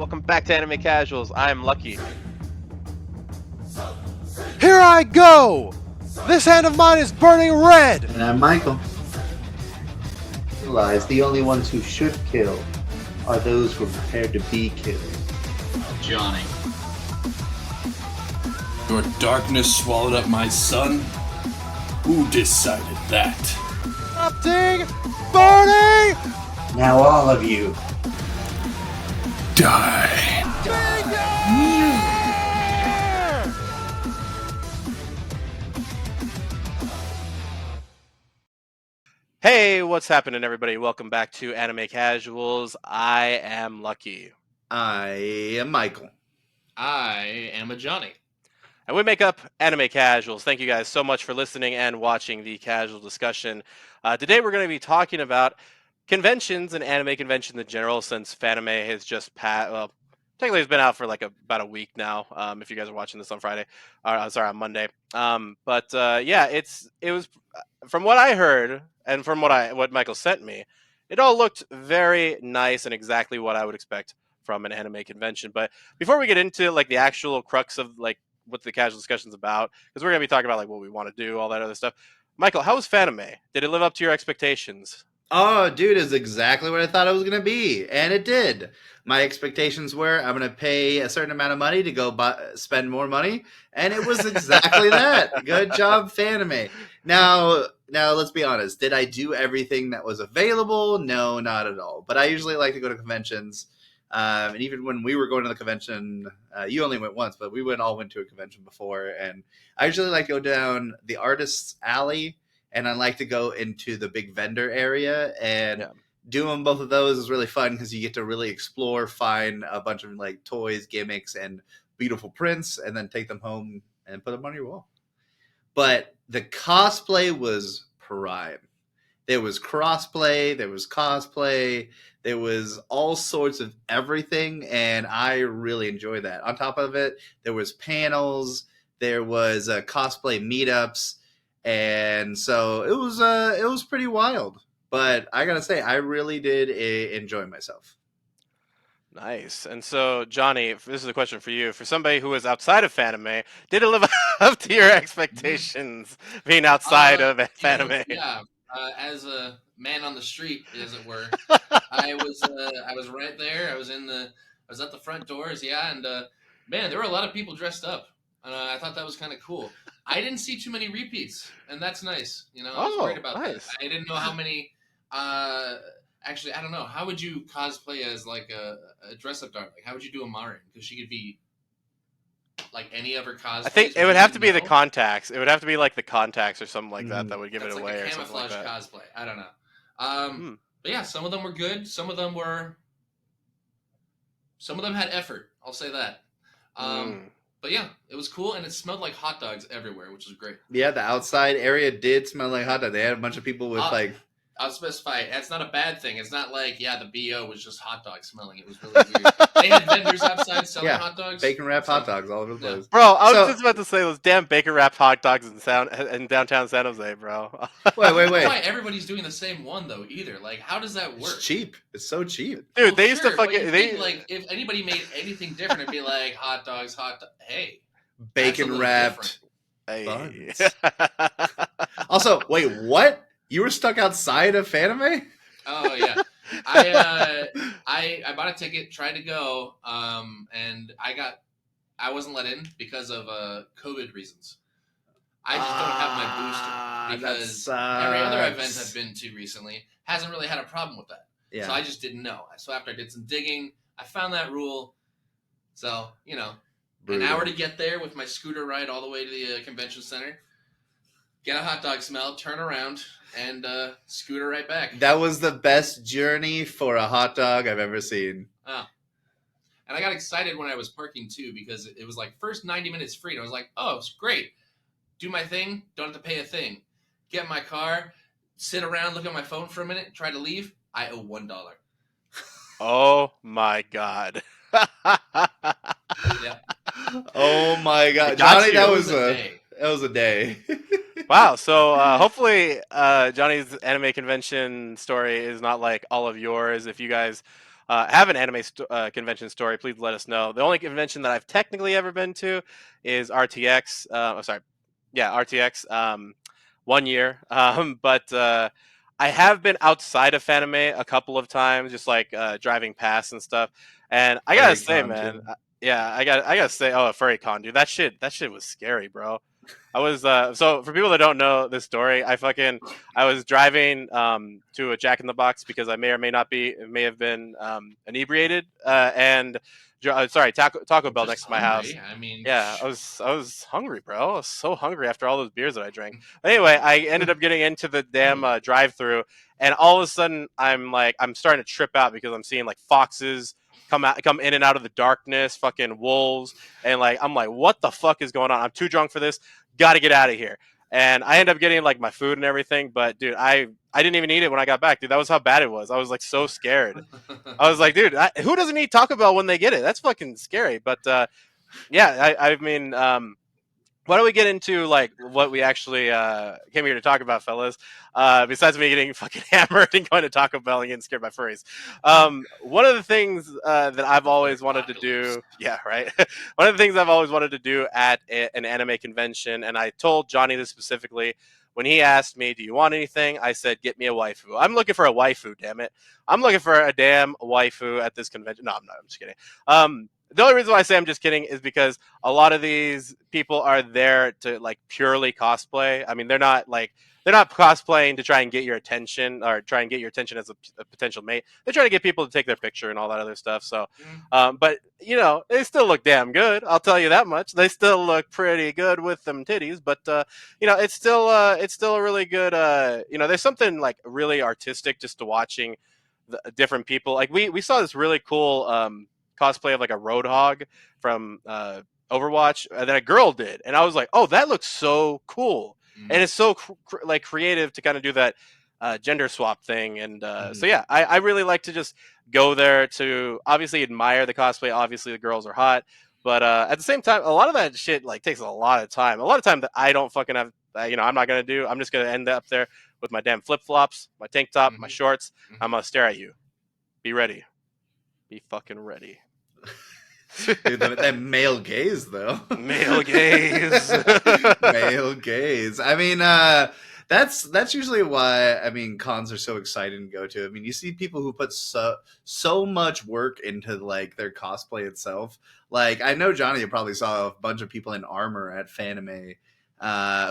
welcome back to Anime Casuals. I'm Lucky. Here I go! This hand of mine is burning red! And I'm Michael. Realize the only ones who should kill are those who are prepared to be killed. Johnny. Your darkness swallowed up my son? Who decided that? Erupting! Burning! Now all of you. Die. Hey, what's happening, everybody? Welcome back to Anime Casuals. I am Lucky. I am Michael. I am a Johnny. And we make up Anime Casuals. Thank you guys so much for listening and watching the casual discussion. Today we're going to be talking about conventions and anime conventions in general, since Fanime has just passed. Well, technically it's been out for like about a week now. If you guys are watching this on Friday, or sorry, on Monday. Yeah, it was from what I heard and from what Michael sent me, it all looked very nice and exactly what I would expect from an anime convention. But before we get into like the actual crux of like what the casual discussion's about, because we're gonna be talking about like what we want to do, all that other stuff. Michael, how was Fanime? Did it live up to your expectations? Oh, dude, is exactly what I thought it was going to be. And it did. My expectations were I'm going to pay a certain amount of money to go spend more money. And it was exactly that. Good job, Fanime. Now, let's be honest. Did I do everything that was available? No, not at all. But I usually like to go to conventions. And even when we were going to the convention, you only went once, but we all went to a convention before. And I usually like to go down the Artist's Alley. And I like to go into the big vendor area, and doing both of those is really fun because you get to really explore, find a bunch of like toys, gimmicks, and beautiful prints, and then take them home and put them on your wall. But the cosplay was prime. There was crossplay, there was cosplay, there was all sorts of everything, and I really enjoyed that. On top of it, there was panels, there was cosplay meetups. And so it was pretty wild, but I gotta say I really did enjoy myself. Nice. And so, Johnny, this is a question for you. For somebody who is outside of Fanime, did it live up to your expectations being outside of Fanime? Yeah, as a man on the street, as it were, I was right there. I was at the front doors, and man, there were a lot of people dressed up. I thought that was kind of cool. I didn't see too many repeats, and that's nice. I was worried about that. I didn't know how many. Actually, I don't know. How would you cosplay as like a dress-up dart? Like, how would you do a Marin? Because she could be like any of her cosplays. I think it would have to be the contacts. It would have to be like the contacts or something like that. That would give it away. Like a camouflage cosplay. I don't know. But yeah, some of them were good. Some of them had effort. I'll say that. But yeah, it was cool, and it smelled like hot dogs everywhere, which was great. Yeah, the outside area did smell like hot dog. They had a bunch of people with like... I'll specify, that's not a bad thing. It's not like, the BO was just hot dog smelling. It was really weird. They had vendors outside selling hot dogs. Bacon-wrapped hot dogs all over the place. Bro, I was just about to say those damn bacon-wrapped hot dogs in downtown San Jose, bro. Wait. That's why everybody's doing the same one, though, either. Like, how does that work? It's cheap. It's so cheap. Dude, they used to fucking... Like, if anybody made anything different, it'd be like, hot dogs, hey. Bacon-wrapped buns. Also, wait, what? You were stuck outside of Fanime? Oh yeah, I bought a ticket, tried to go, and I wasn't let in because of COVID reasons. I just don't have my booster because every other event I've been to recently hasn't really had a problem with that. Yeah. So I just didn't know. So after I did some digging, I found that rule. So an hour to get there with my scooter ride all the way to the convention center. Get a hot dog smell, turn around, and scooter right back. That was the best journey for a hot dog I've ever seen. Oh. And I got excited when I was parking, too, because it was like first 90 minutes free. And I was like, oh, it's great. Do my thing, don't have to pay a thing. Get in my car, sit around, look at my phone for a minute, try to leave. I owe $1. Oh, my God. Yeah. Oh, my God. Johnny, that was a day. Wow. So hopefully Johnny's anime convention story is not like all of yours. If you guys have an anime convention story, please let us know. The only convention that I've technically ever been to is RTX. Sorry, yeah, RTX. 1 year, but I have been outside of Fanime a couple of times, just like driving past and stuff. And I gotta say, FurryCon, man, too. yeah, I gotta say, oh, FurryCon, dude, that shit was scary, bro. I was so for people that don't know this story, I was driving to a Jack in the Box because I may or may not be may have been inebriated and sorry, Taco Bell next Just to my house. hungry. I mean, Yeah, I was hungry, bro. I was so hungry after all those beers that I drank. Anyway, I ended up getting into the damn drive-through, and all of a sudden I'm starting to trip out because I'm seeing like foxes come in and out of the darkness, fucking wolves, and like I'm like, what the fuck is going on? I'm too drunk for this. Got to get out of here. And I end up getting like my food and everything, but dude, I didn't even eat it when I got back, dude. That was how bad it was. I was like so scared. I was like, dude, who doesn't eat Taco Bell when they get it? That's fucking scary. But yeah, I mean, why don't we get into like what we actually came here to talk about, fellas? Besides me getting fucking hammered and going to Taco Bell and getting scared by furries, one of the things that I've always wanted to do, yeah, right. One of the things I've always wanted to do at an anime convention, and I told Johnny this specifically when he asked me, "Do you want anything?" I said, "Get me a waifu." I'm looking for a waifu. Damn it, I'm looking for a damn waifu at this convention. No, I'm not. I'm just kidding. The only reason why I say I'm just kidding is because a lot of these people are there to like purely cosplay. I mean, they're not cosplaying to try and get your attention or try and get your attention as a potential mate. They're trying to get people to take their picture and all that other stuff. So, but you know, they still look damn good. I'll tell you that much. They still look pretty good with them titties. But you know, it's still a really good. You know, there's something like really artistic just to watching the different people. Like we saw this really cool cosplay of like a Roadhog from Overwatch that a girl did, and I was like, "Oh, that looks so cool!" And it's so like creative to kind of do that gender swap thing. And so yeah, I really like to just go there to obviously admire the cosplay. Obviously, the girls are hot, but at the same time, a lot of that shit like takes a lot of time. A lot of time that I don't fucking have. You know, I'm not gonna do. I'm just gonna end up there with my damn flip flops, my tank top, my shorts. I'm gonna stare at you. Be ready. Be fucking ready. Dude, that male gaze, though. Male gaze. Male gaze. I mean, that's usually why cons are so exciting to go to. I mean, you see people who put so much work into like their cosplay itself. Like, I know Johnny, you probably saw a bunch of people in armor at Fanime.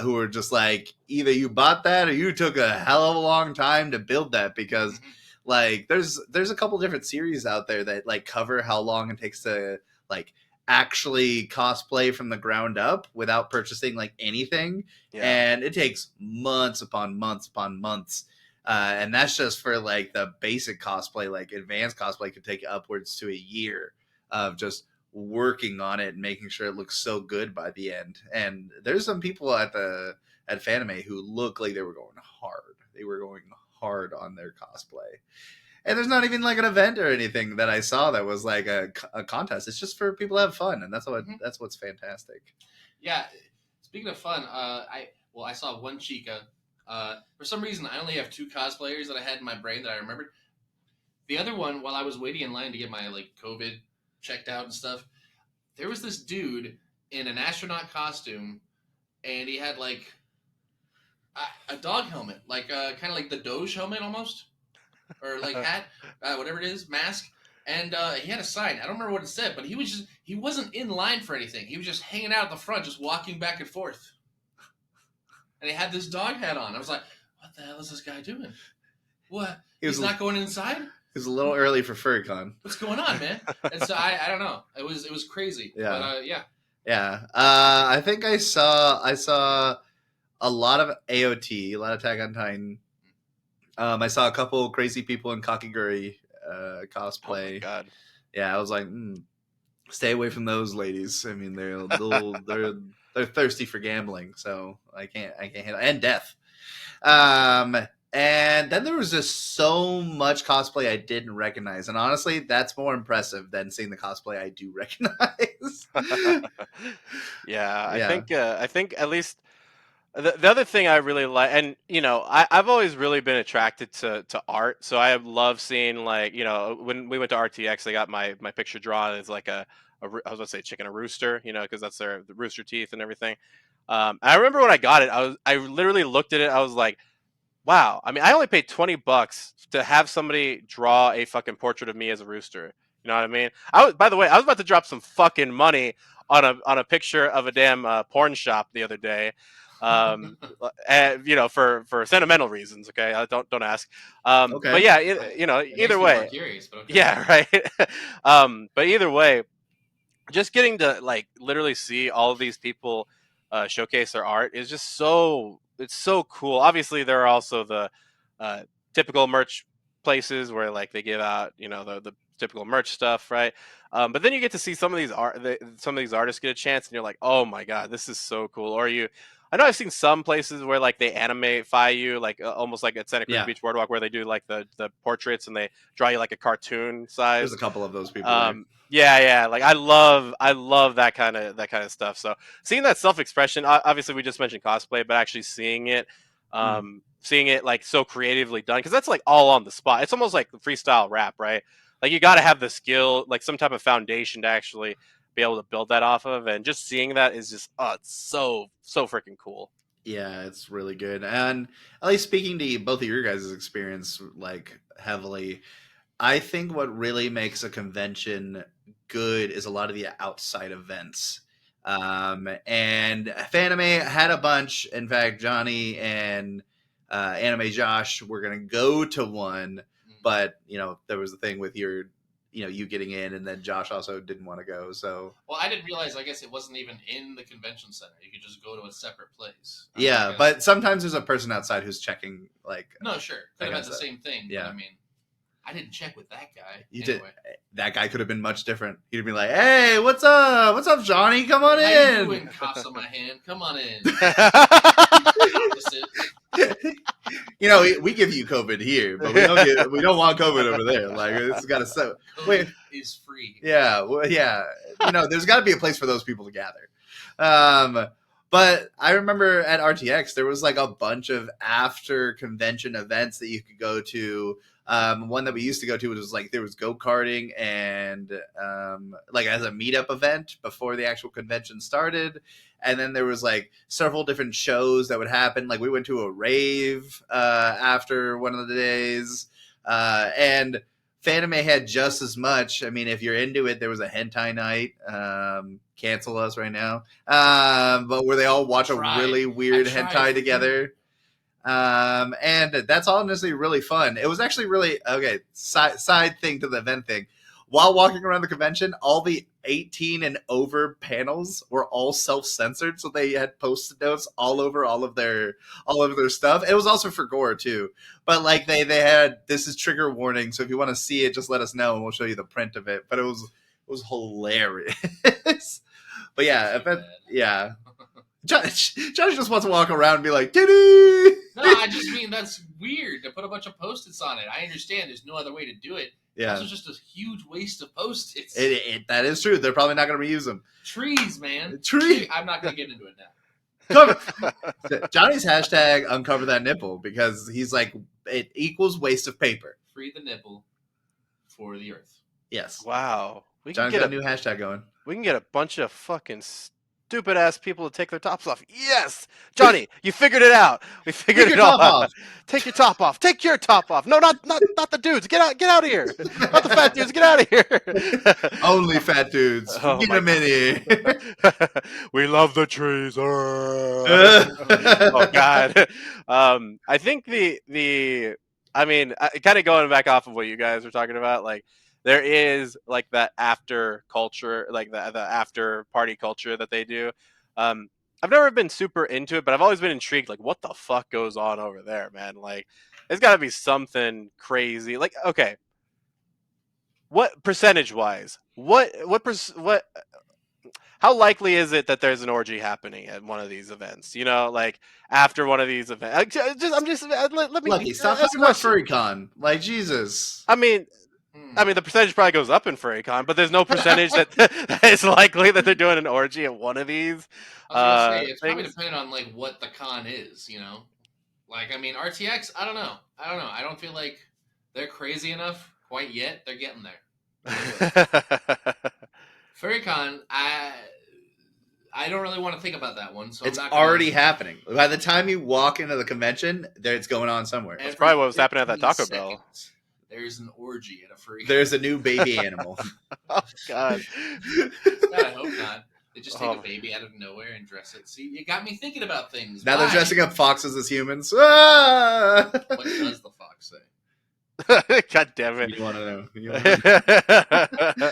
Who were just like, either you bought that or you took a hell of a long time to build that, because like there's a couple different series out there that like cover how long it takes to like actually cosplay from the ground up without purchasing like anything. Yeah. And it takes months upon months upon months. And that's just for like the basic cosplay. Like advanced cosplay could take upwards to a year of just working on it and making sure it looks so good by the end. And there's some people at Fanime who look like they were going hard. They were going hard on their cosplay. And there's not even like an event or anything that I saw that was like a contest. It's just for people to have fun, and that's what's fantastic. Yeah. Speaking of fun, I saw one Chica. For some reason, I only have 2 cosplayers that I had in my brain that I remembered. The other one, while I was waiting in line to get my like COVID checked out and stuff, there was this dude in an astronaut costume, and he had like a dog helmet, like kind of like the Doge helmet almost, or like hat, whatever it is, mask. And he had a sign. I don't remember what it said, but he wasn't in line for anything. He was just hanging out at the front, just walking back and forth. And he had this dog hat on. I was like, what the hell is this guy doing? What? He's not going inside? It was a little early for FurryCon. What's going on, man? And so I don't know. It was crazy. Yeah. But yeah. Yeah. I think I saw a lot of AOT, a lot of Attack on Titan. I saw a couple crazy people in Kakiguri cosplay. Oh my God. Yeah, I was like, stay away from those ladies. I mean, they're thirsty for gambling, so I can't handle, and death. And then there was just so much cosplay I didn't recognize, and honestly, that's more impressive than seeing the cosplay I do recognize. Yeah, I think at least The other thing I really like, and I've always really been attracted to art. So I love seeing, like, when we went to RTX, they got my picture drawn as like I was gonna say chicken, a rooster, because that's the rooster teeth and everything. I remember when I got it, I literally looked at it. I was like, wow. I mean, I only paid $20 to have somebody draw a fucking portrait of me as a rooster. You know what I mean? By the way, I was about to drop some fucking money on a picture of a damn porn shop the other day, and for sentimental reasons. Okay, don't ask. Okay. But yeah, It makes either me way, more curious, but okay. yeah, right. But either way, just getting to like literally see all of these people showcase their art is just it's so cool. Obviously, there are also the uh, typical merch places where like they give out the typical merch stuff, right? But then you get to see some of these artists get a chance, and you're like, oh my god, this is so cool. I know I've seen some places where like they animify you, like almost like at Santa Cruz Yeah. Beach Boardwalk, where they do like the portraits and they draw you like a cartoon size. There's a couple of those people. There. Yeah. Like I love that kind of stuff. So seeing that self-expression, obviously we just mentioned cosplay, but actually seeing it, seeing it like so creatively done, because that's like all on the spot. It's almost like freestyle rap, right? Like you got to have the skill, like some type of foundation to actually be able to build that off of, and just seeing that is just it's so freaking cool. Yeah, it's really good. And at least speaking to both of your guys' experience, like heavily, I think what really makes a convention good is a lot of the outside events. And Fanime had a bunch. In fact, Johnny and Anime Josh were going to go to one, but there was the thing with you getting in, and then Josh also didn't want to go. So well, I didn't realize. I guess it wasn't even in the convention center. You could just go to a separate place. Yeah, but sometimes there's a person outside who's checking. Like, no, sure, could have had the stuff. same thing. Yeah, but I mean, I didn't check with that guy. You anyway. did. That guy could have been much different. He'd be like, "Hey, what's up? What's up, Johnny? Come on How in." you doing, cops on my hand? Come on in. We give you COVID here, but we don't want COVID over there. Like, it's got to COVID is free. Yeah, well, yeah. There's got to be a place for those people to gather. But I remember at RTX there was like a bunch of after convention events that you could go to. One that we used to go to was like there was go-karting and like as a meetup event before the actual convention started. And then there was like several different shows that would happen. Like we went to a rave after one of the days. And Fanime had just as much. I mean, if you're into it, there was a hentai night. Cancel us right now. But where they all watch a really weird hentai together. And that's honestly really fun. It was actually really okay. Side thing to the event thing. While walking around the convention, all the 18 and over panels were all self-censored, so they had post-it notes all over all of their stuff. It was also for gore too, but like they had this is trigger warning, so if you want to see it, just let us know and we'll show you the print of it. But it was hilarious. But yeah. Josh just wants to walk around and be like, "Diddy!" No, I just mean that's weird to put a bunch of post-its on it. I understand there's no other way to do it. Yeah, this was just a huge waste of post-its. That is true. They're probably not going to reuse them. Trees, man. I'm not going to get into it now. Johnny's hashtag uncover that nipple because he's like it equals waste of paper. Free the nipple for the earth. Yes. Wow. Johnny's got a new hashtag going. We can get a bunch of fucking stupid ass people to take their tops off. Yes, Johnny, you figured it out. We figured it all out. Take your top off. Take your top off. No, not the dudes. Get out of here. Not the fat dudes. Get out of here. Only fat dudes. Get them in here. We love the trees. Oh God. I think I mean, kind of going back off of what you guys were talking about, like. There is like that after culture, like the after party culture that they do. I've never been super into it, but I've always been intrigued. Like, what the fuck goes on over there, man? Like, there's got to be something crazy. Like, okay, what percentage wise? How likely is it that there's an orgy happening at one of these events? Like after one of these events. Let me Lucky, stop talking about FurryCon. Like Jesus. I mean. I mean, the percentage probably goes up in FurryCon, but there's no percentage that that is likely that they're doing an orgy at one of these I was gonna say it's probably things. dependent on like what the con is, you know. Like I mean, RTX. I don't know. I don't feel like they're crazy enough quite yet. They're getting there. FurryCon. I don't really want to think about that one. So It's I'm not gonna, already happening. By the time you walk into the convention, there it's going on somewhere. every probably what was happening at that 15 Taco Bell. seconds, There's an orgy at a FurryCon. There's a new baby animal. Oh God. God, I hope not. They just take Oh. a baby out of nowhere and dress it. See, you got me thinking about things. Now they're Why? dressing up foxes as humans. Ah! What does the fox say? God damn it. You want to know? You wanna know?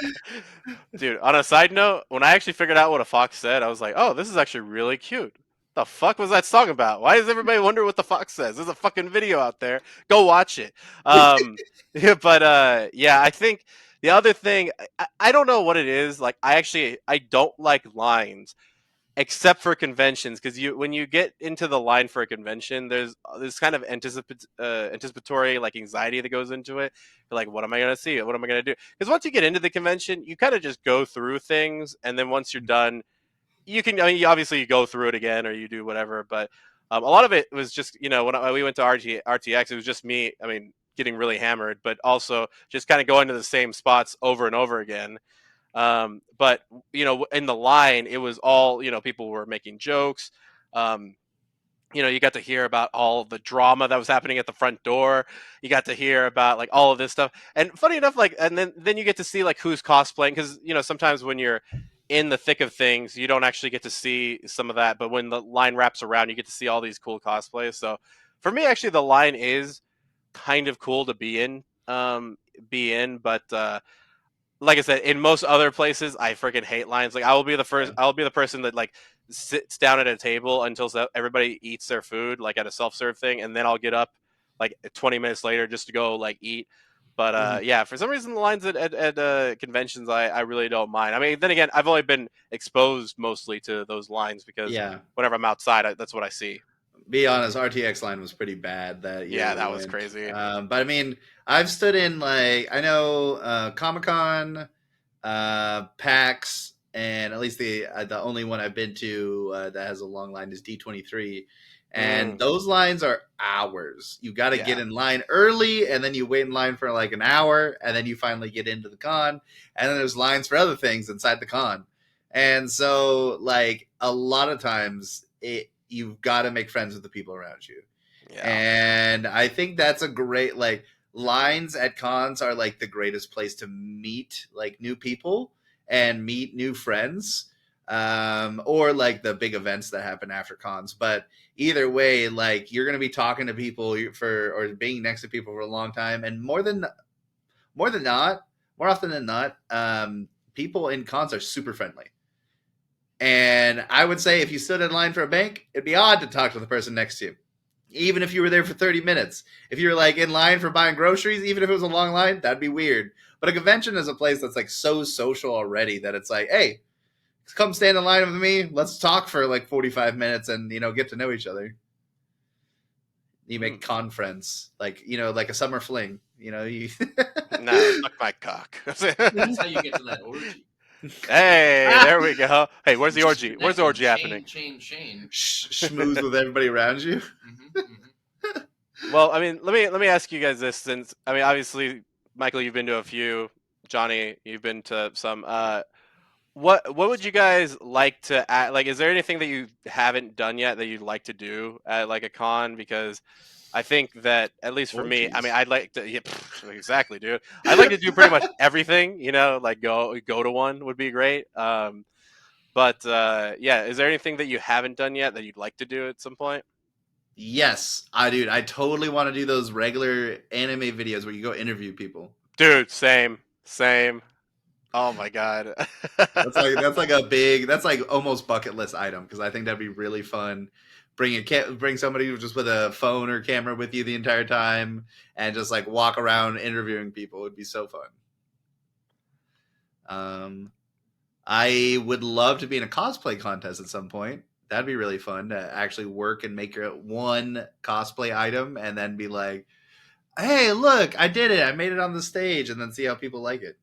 Dude, on a side note, when I actually figured out what a fox said, I was like, oh, this is actually really cute. The fuck was that song about? Why does everybody wonder what the fox says? There's a fucking video out there. Go watch it. But yeah, I think the other thing, I don't know what it is. Like, I don't like lines. Except for conventions, because when you get into the line for a convention, there's kind of anticipatory like anxiety that goes into it. You're like, what am I gonna see? What am I gonna do? Because once you get into the convention, you kind of just go through things, and then once you're done, you can. I mean, obviously you go through it again or you do whatever. But a lot of it was just when we went to RTX, it was just me. I mean, getting really hammered, but also just kind of going to the same spots over and over again. But in the line, it was all people were making jokes. You got to hear about all the drama that was happening at the front door. You got to hear about like all of this stuff. And funny enough, like, and then you get to see like who's cosplaying, because sometimes when you're in the thick of things, you don't actually get to see some of that. But when the line wraps around, you get to see all these cool cosplays. So for me, actually, the line is kind of cool to be in. But like I said, in most other places, I freaking hate lines. Like, I'll be the person that like sits down at a table until everybody eats their food, like at a self-serve thing, and then I'll get up like 20 minutes later just to go like eat. But yeah, for some reason, the lines at conventions, I really don't mind. I mean, then again, I've only been exposed mostly to those lines because Yeah. whenever I'm outside, that's what I see. Be honest, RTX line was pretty bad that year. Yeah, we that was went. crazy. But I mean, I've stood in like I know Comic-Con, PAX, and at least the only one I've been to that has a long line is D23, and those lines are hours. You got to get in line early, and then you wait in line for like an hour, and then you finally get into the con, and then there's lines for other things inside the con, and so like a lot of times you've got to make friends with the people around you. Yeah. And I think that's a great, like, lines at cons are like the greatest place to meet like new people and meet new friends, or like the big events that happen after cons. But either way, like, you're going to be talking to people or being next to people for a long time. And more often than not, people in cons are super friendly. And I would say if you stood in line for a bank, it'd be odd to talk to the person next to you, even if you were there for 30 minutes. If you were like in line for buying groceries, even if it was a long line, that'd be weird. But a convention is a place that's like so social already that it's like, hey, come stand in line with me. Let's talk for like 45 minutes and, get to know each other. You make con friends, like, like a summer fling, you. No, suck my cock. That's how you get to that orgy. Hey, there we go. Hey, where's the orgy? Where's the orgy happening? Chain. Schmooze with everybody around you. Well, I mean, let me ask you guys this, since I mean, obviously, Michael, you've been to a few. Johnny, you've been to some. What would you guys like to add? Like, is there anything that you haven't done yet that you'd like to do at like a con? Because I think that, at least for me, I mean, I'd like to. Yeah, exactly, dude. I'd like to do pretty much everything. Like go to one would be great. But yeah, is there anything that you haven't done yet that you'd like to do at some point? Yes, I totally want to do those regular anime videos where you go interview people. Dude, same. Oh my god. That's like almost bucket list item, because I think that'd be really fun. Bring somebody just with a phone or camera with you the entire time and just like walk around interviewing people. It would be so fun. I would love to be in a cosplay contest at some point. That'd be really fun to actually work and make your one cosplay item and then be like, hey, look, I did it. I made it on the stage, and then see how people like it.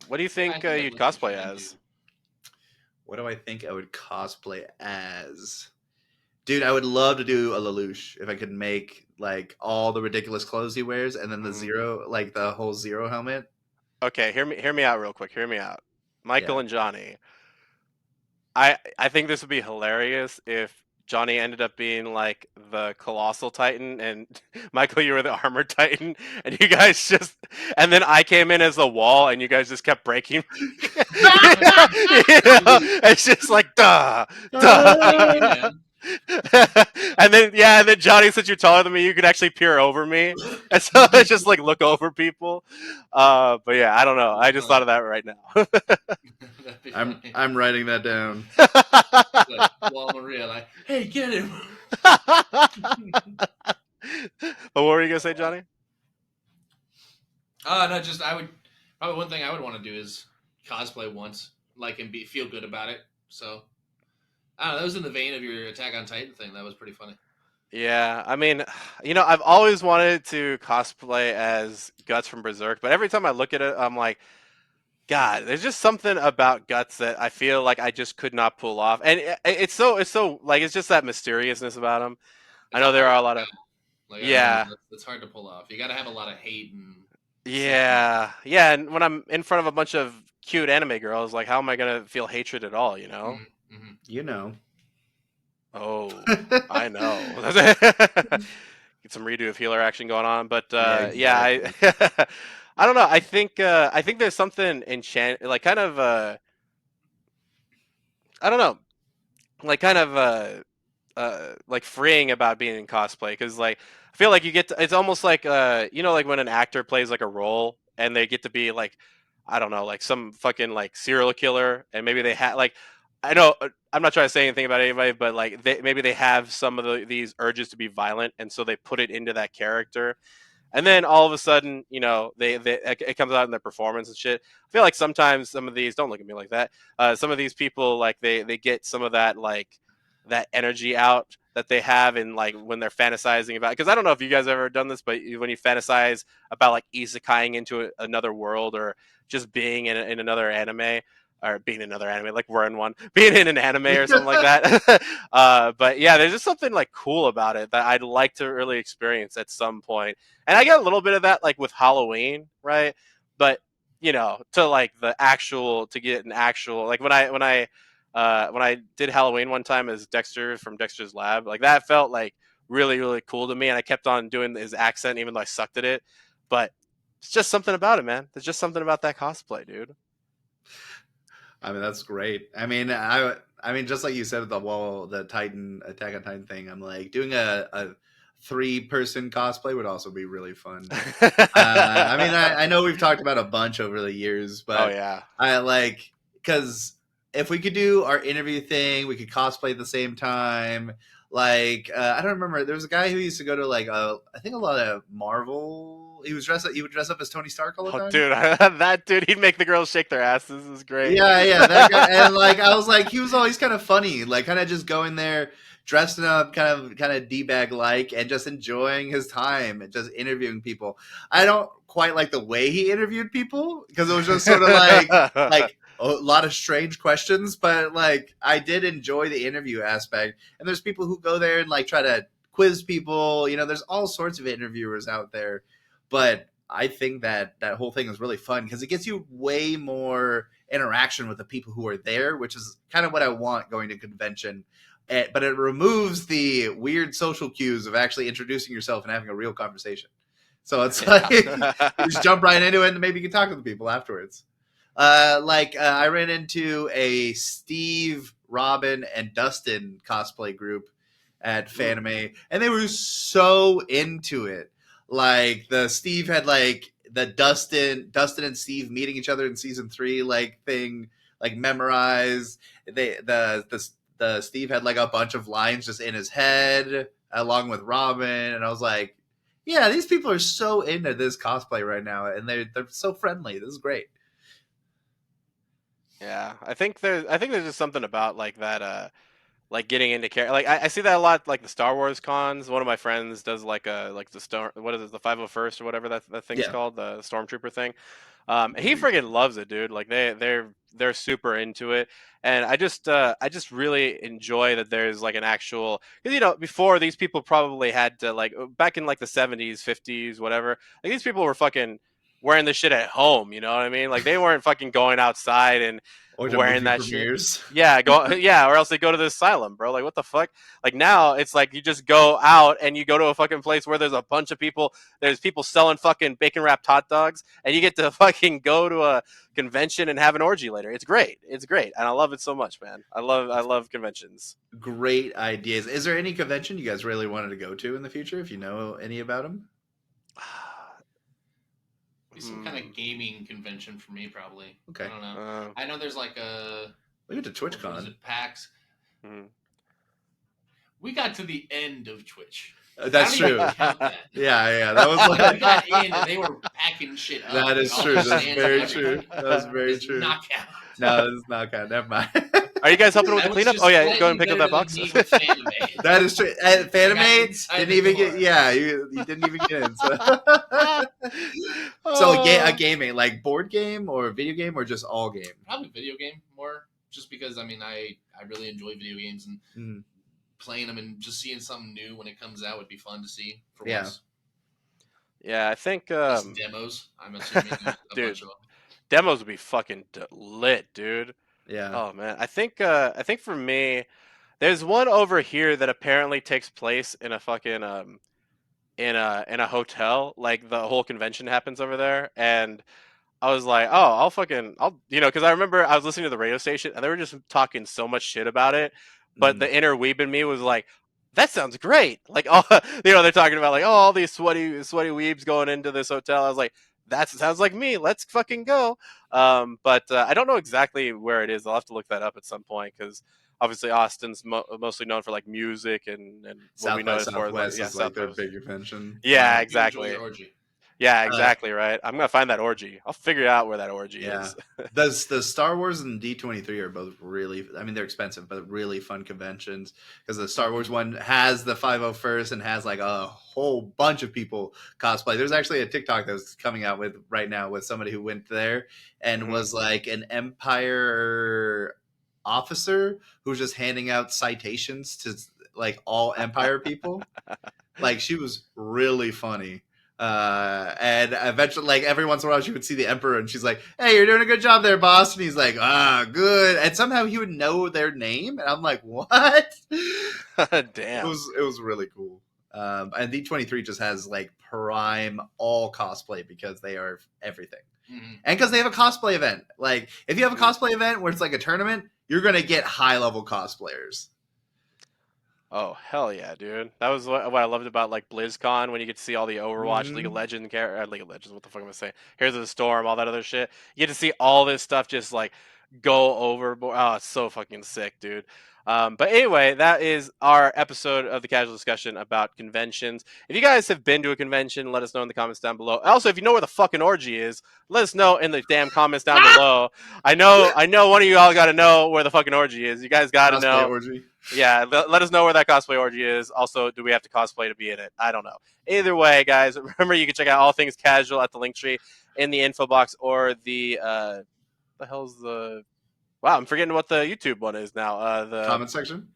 What do you I think think I'd you'd like to cosplay try and as? do- What do I think I would cosplay as? Dude, I would love to do a Lelouch if I could make like all the ridiculous clothes he wears, and then the Mm. zero, like the whole zero helmet. Okay, hear me out real quick. Hear me out. Michael Yeah. and Johnny. I think this would be hilarious if Johnny ended up being like the colossal titan and Michael you were the armored titan and you guys just and then I came in as the wall and you guys just kept breaking it's just like duh Hey, duh man. and then Johnny, since you're taller than me, you could actually peer over me, and so it's just like look over people. But yeah, I don't know. I just thought of that right now. That'd be I'm funny. I'm writing that down. Like Wall Maria, like, hey, get him. But what were you gonna say, Johnny? No, just I would probably one thing I would want to do is cosplay once, like, and feel good about it. So I don't know. That was in the vein of your Attack on Titan thing. That was pretty funny. Yeah, I mean, I've always wanted to cosplay as Guts from Berserk, but every time I look at it, I'm like, God, there's just something about Guts that I feel like I just could not pull off, and it's so like it's just that mysteriousness about him. I It's a know there hard are a lot of like I don't know. yeah, It's hard to pull off. You got to have a lot of hate and stuff. yeah, and when I'm in front of a bunch of cute anime girls, like how am I gonna feel hatred at all? You know? Mm-hmm. You know. Oh, I know. Get some redo of healer action going on, but yeah, I don't know. I think there's something like kind of I don't know, like kind of like freeing about being in cosplay because like I feel like you get to, it's almost like like when an actor plays like a role and they get to be like I don't know like some fucking like serial killer and maybe they have like I know I'm not trying to say anything about anybody but like maybe they have some of these urges to be violent and so they put it into that character and then all of a sudden they it comes out in their performance and shit. I feel like sometimes some of these don't look at me like that some of these people like they get some of that like that energy out that they have in like when they're fantasizing about because I don't know if you guys ever done this but when you fantasize about like isekaiing into another world or just being in another anime or being in another anime like we're in one being in an anime or something like that but yeah there's just something like cool about it that I'd like to really experience at some point and I get a little bit of that like with Halloween right but to like the actual to get an actual like when I did Halloween one time as Dexter from Dexter's Lab, like that felt like really, really cool to me. And I kept on doing his accent even though I sucked at it. But it's just something about it, man. There's just something about that cosplay, dude. I mean, that's great. I mean, just like you said at the wall, the Titan Attack on Titan thing. I'm like doing a 3-person cosplay would also be really fun. I mean, I know we've talked about a bunch over the years, Oh but yeah. I like because if we could do our interview thing, we could cosplay at the same time. Like I don't remember. There was a guy who used to go to like I think a lot of Marvel. He would dress up as Tony Stark all the Oh, time. dude, that dude, he'd make the girls shake their asses. This is great. Yeah, that guy. And like I was like, he was always kind of funny, like kind of just going there, dressing up, kind of d bag like, and just enjoying his time and just interviewing people. I don't quite like the way he interviewed people because it was just sort of like a lot of strange questions, but like I did enjoy the interview aspect. And there's people who go there and like try to quiz people. There's all sorts of interviewers out there, but I think that whole thing is really fun because it gets you way more interaction with the people who are there, which is kind of what I want going to a convention. But it removes the weird social cues of actually introducing yourself and having a real conversation. So it's like you just jump right into it and maybe you can talk to the people afterwards. I ran into a Steve, Robin, and Dustin cosplay group at Fanime, and they were so into it. Like the Steve had like the Dustin and Steve meeting each other in season 3 like thing like memorized. The Steve had like a bunch of lines just in his head along with Robin, and I was like, yeah, these people are so into this cosplay right now, and they're so friendly. This is great. Yeah, I think there's just something about like that like getting into character. Like I see that a lot. Like the Star Wars cons. One of my friends does like the storm. What is it? The 501st or whatever that thing's Yeah. called. The Stormtrooper thing. And he friggin' loves it, dude. Like they're super into it, and I just really enjoy that there's like an actual, because before these people probably had to, like, back in like the 70s, 50s, whatever. Like these people were fucking wearing this shit at home. You know what I mean? Like they weren't fucking going outside and Or to wearing movie that shit. premieres. Yeah, or else they go to the asylum, bro. Like what the fuck? Like now it's like you just go out and you go to a fucking place where there's a bunch of people. There's people selling fucking bacon wrapped hot dogs, and you get to fucking go to a convention and have an orgy later. It's great. It's great, and I love it so much, man. I love conventions. Great ideas. Is there any convention you guys really wanted to go to in the future? If you know any about them. Be some kind of gaming convention for me, probably. Okay. I don't know. I know there's like a. We went to what was TwitchCon. it, PAX. Mhm. We got to the end of Twitch. That's I don't true. even count that. Yeah. That was We like. got in and they were packing shit up. That is All true. the That's stands very and true. everything. That was very Does true. not count. No, it's not kind. Never mind. Are you guys helping with I the was cleanup? just Oh yeah, go and slightly pick up that better box. than me with Fanime. That is true. And I got Fanime inside didn't the even door. get. Yeah, you didn't even get in. So, a gaming, like board game or video game or just all game. Probably video game more, just because I really enjoy video games and Mhm. playing them and just seeing something new when it comes out would be fun to see for Yeah. once. Yeah, I think Just demos. I'm assuming a Dude. bunch of them. demos would be fucking lit, dude. Yeah. Oh man, I think for me, there's one over here that apparently takes place in a fucking in a hotel. Like the whole convention happens over there, and I was like, oh, I'll because I remember I was listening to the radio station and they were just talking so much shit about it, but Mhm. the inner weeb in me was like, that sounds great. Like, oh, they're talking about like, oh, all these sweaty weebs going into this hotel. I was like, that sounds like me. Let's fucking go. But I don't know exactly where it is. I'll have to look that up at some point because obviously Austin's mostly known for like music and what we South know by it for. Southwest is like their Southwest. big convention. Yeah, You enjoy exactly. your orgy. Yeah, exactly. Right. I'm gonna find that orgy. I'll figure out where that orgy Yeah. is. The Star Wars and D23 are both really, I mean, they're expensive, but really fun conventions because the Star Wars one has the 501st and has like a whole bunch of people cosplay. There's actually a TikTok that was coming out with right now with somebody who went there and Mhm. was like an Empire officer who was just handing out citations to like all Empire people. Like she was really funny. And eventually, like every once in a while, she would see the Emperor, and she's like, "Hey, you're doing a good job there, boss." And he's like, "Ah, good." And somehow he would know their name, and I'm like, "What?" Damn. It was really cool. And D23 just has like prime all cosplay because they are everything, Mhm. and because they have a cosplay event. Like if you have a cosplay event where it's like a tournament, you're gonna get high level cosplayers. Oh hell yeah, dude! That was what I loved about like BlizzCon when you get to see all the Overwatch, Mhm. League of Legends, League of Legends. What the fuck am I saying? Here's the Storm, all that other shit. You get to see all this stuff just like go overboard. Oh, it's so fucking sick, dude. But anyway, that is our episode of the Casual Discussion about conventions. If you guys have been to a convention, let us know in the comments down below. Also, if you know where the fucking orgy is, let us know in the damn comments down below. I know one of you all got to know where the fucking orgy is. You guys got to Cosplay know. orgy. Yeah, let us know where that cosplay orgy is. Also, do we have to cosplay to be in it? I don't know. Either way, guys, remember you can check out all things casual at the link tree in the info box or the hell's the wow, I'm forgetting what the YouTube one is now. The Comment section.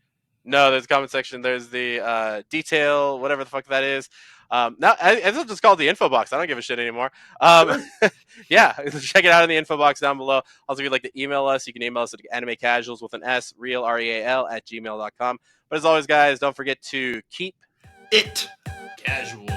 no, there's a comment section. There's the detail, whatever the fuck that is. Now it's just called the info box. I don't give a shit anymore. Yeah, check it out in the info box down below. Also, if you'd like to email us, you can email us at animecasuals with an S, real REAL at gmail.com. But as always, guys, don't forget to keep It Casual.